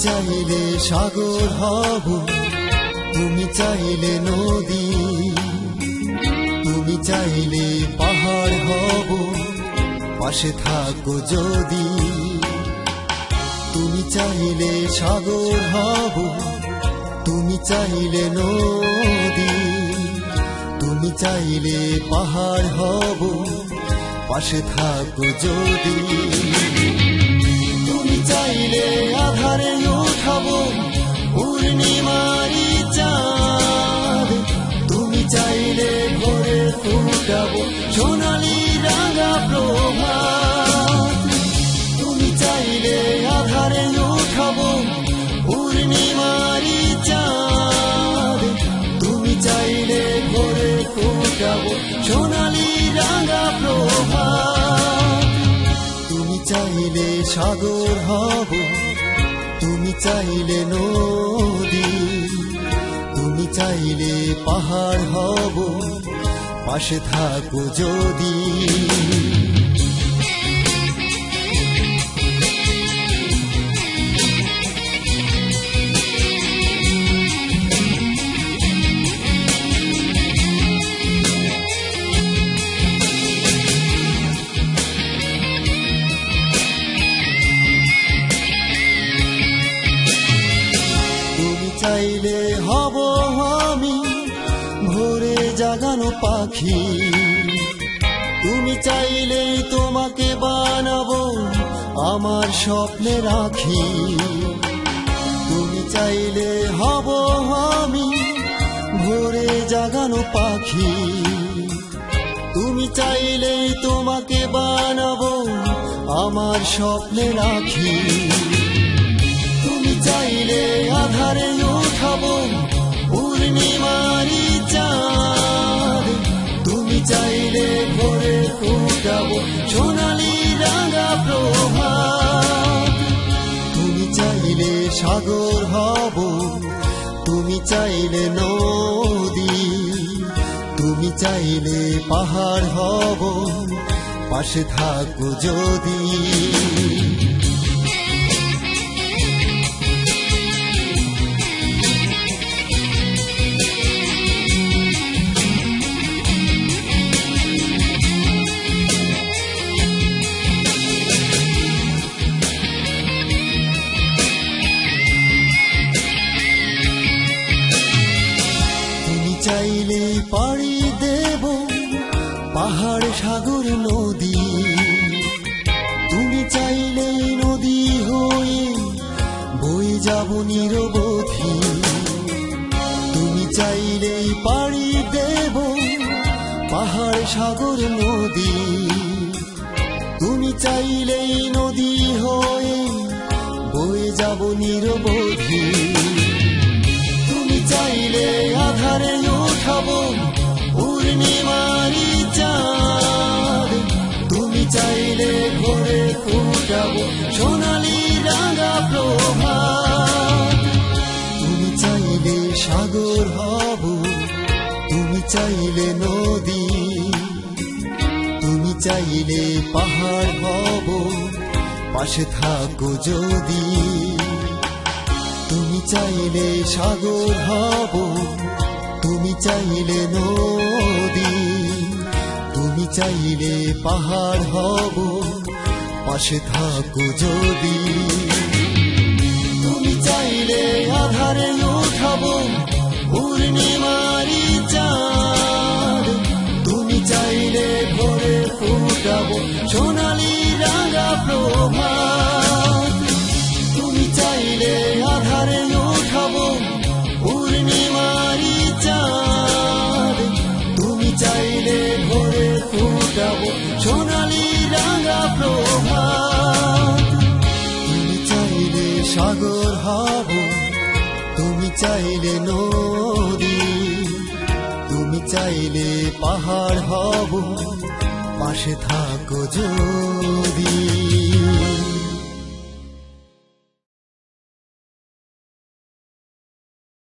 চাইলে সাগর হব, তুমি চাইলে নদী, তুমি চাইলে পাহাড় হব, পাশে থাকো যদি। তুমি চাইলে সাগর হব, তুমি চাইলে নদী, তুমি চাইলে পাহাড় হব, পাশে থাকো যদি। তুমি চাইলে আধারে উঠাবো পূর্ণিমারি চাঁদ, তুমি চাইলে ভোরে ফুটাবো সোনালি রাঙা প্রভাত। তুমি চাইলে আধারে উঠাবো পূর্ণিমারি চাঁদ, তুমি চাইলে ভোরে ফুটাবো সোনালি রাঙা প্রভাত। তুমি চাইলে সাগর হব, তুমি চাইলে নদী, তুমি চাইলে পাহাড় হব, পাশে থাকো যদি। চাইলে হব আমি ভোরে জাগানো পাখি, তুমি চাইলে তোমাকে বানাবো আমার স্বপ্নে রাখি। তুমি চাইলে হব আমি ভোরে জাগানো পাখি, তুমি চাইলে তোমাকে বানাবো আমার স্বপ্নে রাখি। তুমি চাইলে আধারে উঠাবো পূর্ণিমারি চাঁদ, তুমি চাইলে ভোরে ফুটাবো সোনালি রাঙা প্রভাত। তুমি চাইলে সাগর হব, তুমি চাইলে নদী, তুমি চাইলে পাহাড় হব, পাশে থাকো যদি। চাইলে পাড়ি দেব পাহাড় সাগর নদী, তুমি চাইলে নদী হয়ে বয়ে যাব নিরবধি। তুমি চাইলে পাড়ি দেব পাহাড় সাগর নদী, তুমি চাইলে নদী হয়ে বয়ে যাব নিরবধি। তুমি চাইলে আধারে উঠাবো পূর্ণিমারি চাঁদ, তুমি চাইলে ভোরে ফুটাবো সোনালি রাঙা প্রভাত। তুমি চাইলে সাগর হব, তুমি চাইলে নদী, তুমি চাইলে পাহাড় হব, পাশে থাকো যদি। তুমি চাইলে সাগর হব, তুমি চাইলে নদী, তুমি চাইলে পাহাড় হব, পাশে থাকো যদি। তুমি চাইলে আধারে উঠাবো পূর্ণিমারি চাঁদ, তুমি চাইলে ভোরে ফুটাবো সোনালি রাঙা প্রভাত। তুমি চাইলে আধারে উঠাবো পূর্ণিমারি চাঁদ, তুমি চাইলে ভোরে ফুটাবো সোনালি রাঙা প্রভাত। তুমি চাইলে সাগর হব, তুমি চাইলে নদী, তুমি চাইলে পাহাড় হব, পাশে থাকো যদি।